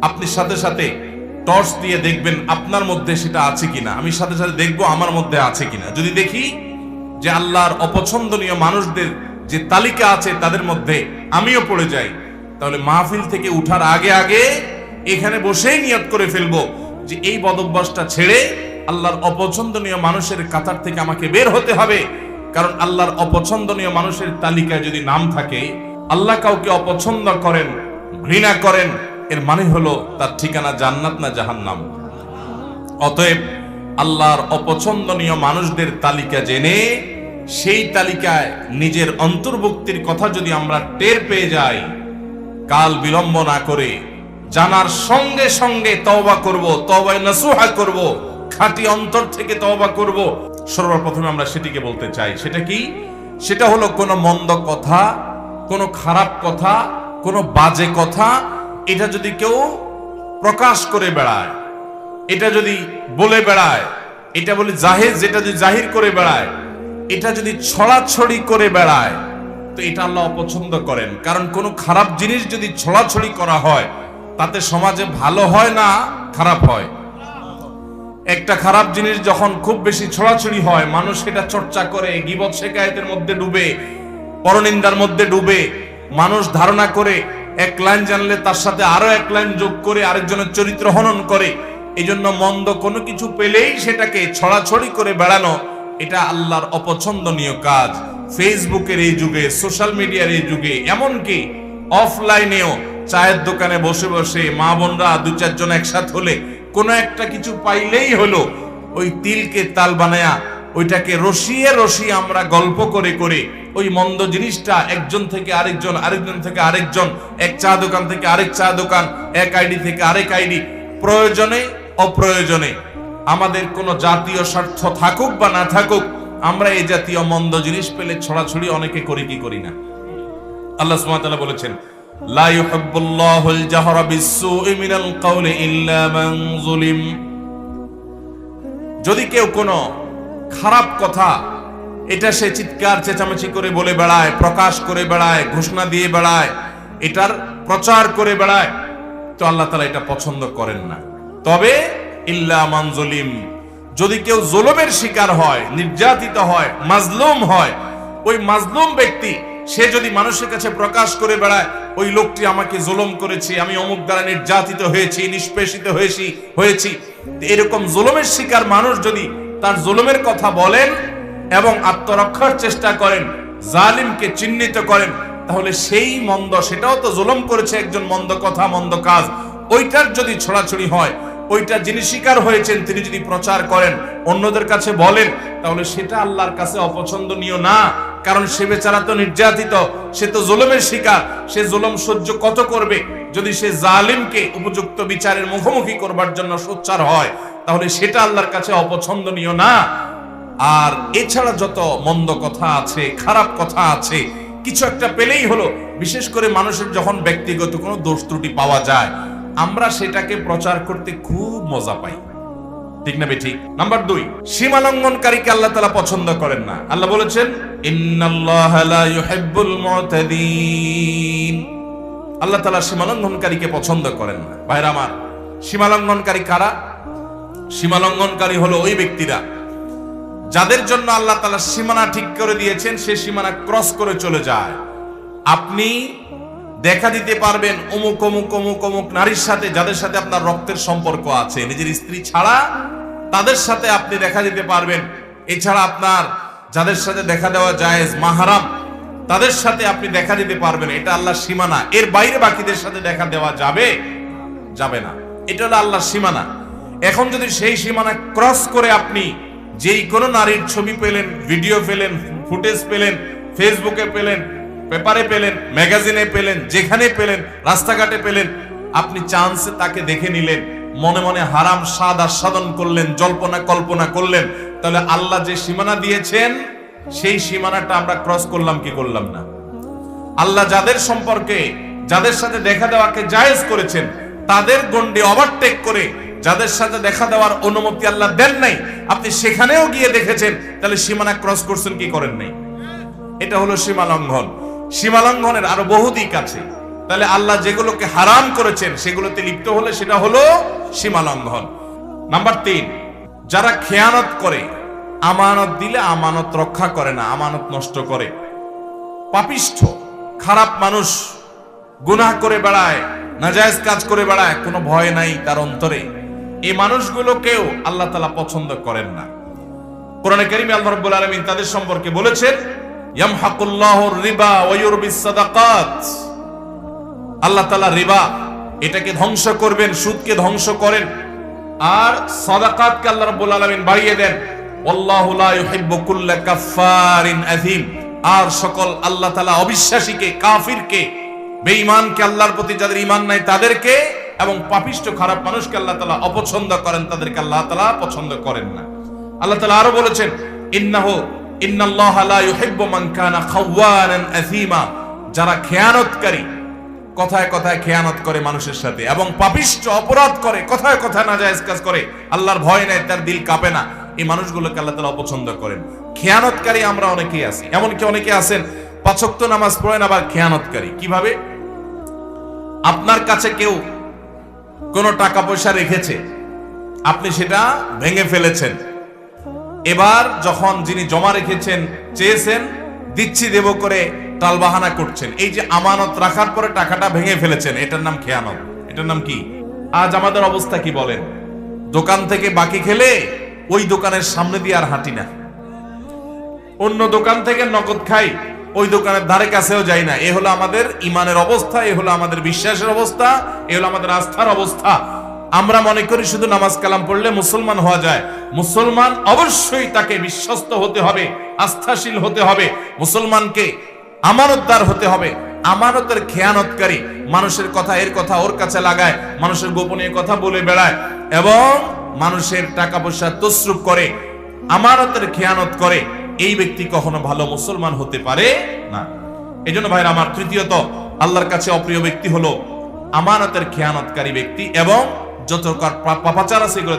আপনি সাথে সাথে টর্চ দিয়ে দেখবেন আপনার মধ্যে সেটা আছে কিনা, আমি সাথে সাথে দেখবো আমার মধ্যে আছে কিনা। যদি দেখি যে আল্লাহর অপছন্দনীয় মানুষদের যে তালিকা আছে তাদের মধ্যে আমিও পড়ে যাই, তাহলে মাহফিল থেকে উঠার আগে আগে এখানে বসেই নিয়ত করে ফেলবো যে এই বদভ্যাসটা ছেড়ে আল্লাহর অপছন্দনীয় মানুষের কাতার থেকে আমাকে বের হতে হবে। কারণ আল্লাহর অপছন্দনীয় মানুষের তালিকায় যদি নাম থাকে, আল্লাহ কাউকে অপছন্দ করেন, ঘৃণা করেন, এর মানে হলো তার ঠিকানা জান্নাত না জাহান্নাম। অতএব আল্লাহর অপছন্দনীয় মানুষদের তালিকা জেনে সেই তালিকায় নিজের অন্তর্ভুক্তির কথা যদি আমরা টের পেয়ে যাই, কাল বিলম্ব না করে জানার সঙ্গে সঙ্গে তওবা করব, তওবায়ে নাসুহা করব, খাঁটি অন্তর থেকে তওবা করব। সর্বপ্রথমে আমরা সেটিকে বলতে চাই, সেটা কি? সেটা হলো কোনো মন্দ কথা, কোনো খারাপ কথা, কোনো বাজে কথা, এটা যদি কেউ প্রকাশ করে বেড়ায়, এটা যদি বলে বেড়ায়, এটা বলি জাহির, যেটা যদি জাহির করে বেড়ায়, এটা যদি ছড়াছড়ি করে বেড়ায়, তো এটা আল্লাহ অপছন্দ করেন। কারণ কোনো খারাপ জিনিস যদি ছড়াছড়ি করা হয় তাতে সমাজে ভালো হয় না খারাপ হয়। একটা খারাপ জিনিস যখন খুব বেশি ছড়াছড়ি হয়, মানুষ সেটা চর্চা করে, গীবত শিকায়েতের মধ্যে ডুবে, পরনিন্দার মধ্যে ডুবে, মানুষ ধারণা করে এক লাইন জানলে তার সাথে আরো এক লাইন যোগ করে আরেকজনের চরিত্র হনন করে। এই জন্য মন্দ কোনো কিছু পেলেই সেটাকে ছড়াছড়ি করে বেড়ানো, এটা আল্লাহর অপছন্দনীয় কাজ। ফেসবুকের এই যুগে, সোশ্যাল মিডিয়ার এই যুগে, এমনকি অফলাইনেও চায়ের দোকানে বসে বসে মা বোনরা দু চারজন একসাথে হলে কোনো একটা কিছু পাইলেই হলো, ওই তিলকে তাল বানায়া ওইটাকে রসিয়ে রসিয়ে আমরা গল্প করে করে ওই মন্দ জিনিসটা একজন থেকে আরেকজন, আরেকজন থেকে আরেকজন, এক চা দোকান থেকে আরেক চা দোকান, এক আইডি থেকে আরেক আইডি, প্রয়োজনে অপ্রয়োজনে আমাদের কোনো জাতীয় স্বার্থ থাকুক বা না থাকুক, আমরা এই জাতীয় মন্দ জিনিস পেলে ছড়াছড়ি অনেকে করি কি করি না? আল্লাহ সুবহানাহু ওয়া তাআলা বলেছেন, লা ইউহিব্বুল্লাহুল জাহরা বিস-সুই মিনাল কাওলি ইল্লা মান যুলিম। যদি কেউ কোনো খারাপ কথা এটা সে চিৎকার চেঁচামেচি করে বলে বেড়ায়, প্রকাশ করে বেড়ায়, ঘোষণা দিয়ে বেড়ায়, এটার প্রচার করে বেড়ায়, তো আল্লাহ তাআলা এটা পছন্দ করেন না। তবে ইল্লা মান যুলিম, যদি কেউ জুলুমের শিকার হয়, নির্যাতিত হয়, মাজলুম হয়, ওই মাজলুম ব্যক্তি সে যদি মানুষের কাছে প্রকাশ করে বেড়ায়, ওই লোকটি আমাকে জুলুম করেছে, আমি অমুক দ্বারা নির্যাতিত হয়েছি, নিষ্পেষিত হয়েছি, এরকম জুলুমের শিকার মানুষ যদি তার জুলুমের কথা বলেন এবং আত্মরক্ষার চেষ্টা করেন, জালিমকে চিহ্নিত করেন, তাহলে সেই মন্দ, সেটাও তো জুলুম করেছে একজন, মন্দ কথা মন্দ কাজ, ওইটার যদি ছড়াছড়ি হয়, ওইটা যিনি শিকার হয়েছেন তিনি যদি প্রচার করেন, অন্যদের কাছে বলেন, তাহলে সেটা আল্লাহর কাছে অপছন্দনীয় না। কারণ সে বেচারা তো নির্যাতিত, সে তো জুলুমের শিকার, সে জুলুম সহ্য কত করবে? যদি সে জালিমকে উপযুক্ত বিচারের মুখোমুখি করবার জন্য সোচ্চার হয়, তাহলে সেটা আল্লাহর কাছে অপছন্দনীয় না। আর এছাড়া যত মন্দ কথা আছে, খারাপ কথা আছে, কিছু একটা পেলেই হলো, বিশেষ করে মানুষের যখন ব্যক্তিগত কোনো দোষ ত্রুটি পাওয়া যায়, আমরা সেটাকে প্রচার করতে খুব মজা পাই, ঠিক না বেঠিক? নাম্বার 2, সীমা লঙ্ঘনকারীকে আল্লাহ তাআলা পছন্দ করেন না। আল্লাহ বলেছেন, ইন্নাল্লাহা লা ইউহিব্বুল মুতাদিন। আল্লাহ তাআলা সীমা লঙ্ঘনকারীকে পছন্দ করেন না। ভাইরা আমার, সীমা লঙ্ঘনকারী কারা? সীমা লঙ্ঘনকারী হলো ওই ব্যক্তিরা যাদের জন্য আল্লাহ তাআলা সীমানা ঠিক করে দিয়েছেন, সে সীমানা ক্রস করে চলে যায়। আপনি দেখা দিতে পারবেন অমুক অমুক অমুক অমুক নারীর সাথে, যাদের সাথে আপনার রক্তের সম্পর্ক আছে, নিজের স্ত্রী ছাড়া তাদের সাথে আপনি দেখা দিতে পারবেন। এছাড়া আপনার যাদের সাথে দেখা দেওয়া জায়েজ, মাহরাম, তাদের সাথে আপনি দেখা দিতে পারবেন, এটা আল্লাহর সীমানা। এর বাইরে বাকিদের সাথে দেখা দেওয়া যাবে না, এটা হলো আল্লাহর সীমানা। এখন যদি সেই সীমানা ক্রস করে আপনি যেই কোনো নারীর ছবি পেলেন, ভিডিও পেলেন, ফুটেজ পেলেন, ফেসবুকে পেলেন, পেপারে পেলেন, ম্যাগাজিনে পেলেন, যেখানে পেলেন, রাস্তাঘাটে পেলেন, আপনি চান্সে তাকে দেখে নিলেন, মনে মনে হারাম স্বাদ আস্বাদন করলেন, জল্পনা কল্পনা করলেন, তাহলে আল্লাহ যে সীমানা দিয়েছেন সেই সীমানাটা আমরা ক্রস করলাম কি করলাম না? আল্লাহ যাদের সম্পর্কে, যাদের সাথে দেখা দেওয়াকে জায়েজ করেছেন, তাদের গণ্ডি ওভারটেক করে যাদের সাথে দেখা দেওয়ার অনুমতি আল্লাহ দেন নাই, আপনি সেখানেও গিয়ে দেখেছেন, তাহলে সীমানা ক্রস করছেন কি করেন নাই? এটা হলো সীমা লঙ্ঘন। সীমা লঙ্ঘনের আরো বহু দিক আছে। তাহলে আল্লাহ যেগুলোকে হারাম করেছেন সেগুলোতে লিপ্ত হলে সেটা হলো সীমা লঙ্ঘন। নাম্বার 3, যারা খেয়ানত করে, আমানত দিলে আমানত রক্ষা করে না, আমানত নষ্ট করে, পাপিষ্ঠ খারাপ মানুষ, গুনাহ করে বেড়ায়, নাজায়েজ কাজ করে বেড়ায়, কোনো ভয় নাই তার অন্তরে, এই মানুষগুলোকেও আল্লাহ তাআলা পছন্দ করেন না। কোরআনে কারীমে আল্লাহ রাব্বুল আলামিন তাদের সম্পর্কে বলেছেন, ইয়ামহাকুল্লাহুর রিবা ওয়া ইউরবিস সাদাকাত। আল্লাহ তাআলা রিবা এটাকে ধ্বংস করবেন, সুদকে ধ্বংস করেন, আর সাদাকাতকে আল্লাহ রাব্বুল আলামিন বাড়িয়ে দেন। আল্লাহু লা ইউহিব্বু কুল্লা কাফফারিন আযীম। আর সকল আল্লাহ তাআলা অবিশ্বাসীকে, কাফিরকে, বেঈমানকে, আল্লাহর প্রতি যাদের ঈমান নাই তাদেরকে, এবং পাপিষ্ঠ খারাপ মানুষকে আল্লাহ তাআলা অপছন্দ করেন, তাদেরকে আল্লাহ তাআলা পছন্দ করেন না। আল্লাহ তাআলা আরো বলেছেন, ইন্নাল্লাহা লা ইউহিব্বু মান কানা খাওয়ানান আযীমা। যারা খেয়ানতকারী, কথায় কথায় খেয়ানত করে মানুষের সাথে, এবং পাপিষ্ঠ অপরাধ করে, কথায় কথায় নাজায়েজ কাজ করে, আল্লাহর ভয় নাই, তার দিল কাঁপে না, এই মানুষগুলোকে আল্লাহ তাআলা অপছন্দ করেন। খেয়ানতকারী আমরা অনেকেই আছি, এমনকি অনেকে আছেন 5 ওয়াক্ত নামাজ পড়েন আবার খেয়ানতকারী। কিভাবে? আপনার কাছে কেউ কোনো টাকা পয়সা রেখেছে, আপনি সেটা ভেঙে ফেলেছেন, এবার যখন যিনি জমা রেখেছেন চেয়েছেন, দিচ্ছি দেব করে টালবাহানা করছেন। এই যে আমানত রাখার পরে টাকাটা ভেঙে ফেলেছেন, এটার নাম খেয়ানত। এটার নাম কি? আজ আমাদের অবস্থা কি বলেন? দোকান থেকে বাকি খেলে ওই দোকানের সামনে দিয়ে আর হাঁটি না, অন্য দোকান থেকে নগদ খাই, ওই দোকানের ধারে কাছেও যাই না। এ হলো আমাদের ইমানের অবস্থা, এ হলো আমাদের বিশ্বাসের অবস্থা, এ হলো আমাদের আস্থার অবস্থা। আমরা মনে করি শুধু নামাজ কালাম পড়লে মুসলমান হওয়া যায়। মুসলমান অবশ্যই তাকে বিশ্বস্ত হতে হবে, আস্থাশীল হতে হবে, মুসলমানকে আমানতদার হতে হবে। আমানতের খেয়ানতকারী, মানুষের কথা এর কথা ওর কাছে লাগায়, মানুষের গোপনীয় কথা বলে বেড়ায়, এবং মানুষের টাকা পয়সা তসরুপ করে, আমানতের খেয়ানত করে, এই ব্যক্তি কখনো ভালো মুসলমান হতে পারে না। এই জন্য ভাইরা আমার, তৃতীয়ত আল্লাহর কাছে অপ্রিয় ব্যক্তি হলো আমানতের খেয়ানতকারী ব্যক্তি, এবং যত পাপাচার আছে এগুলো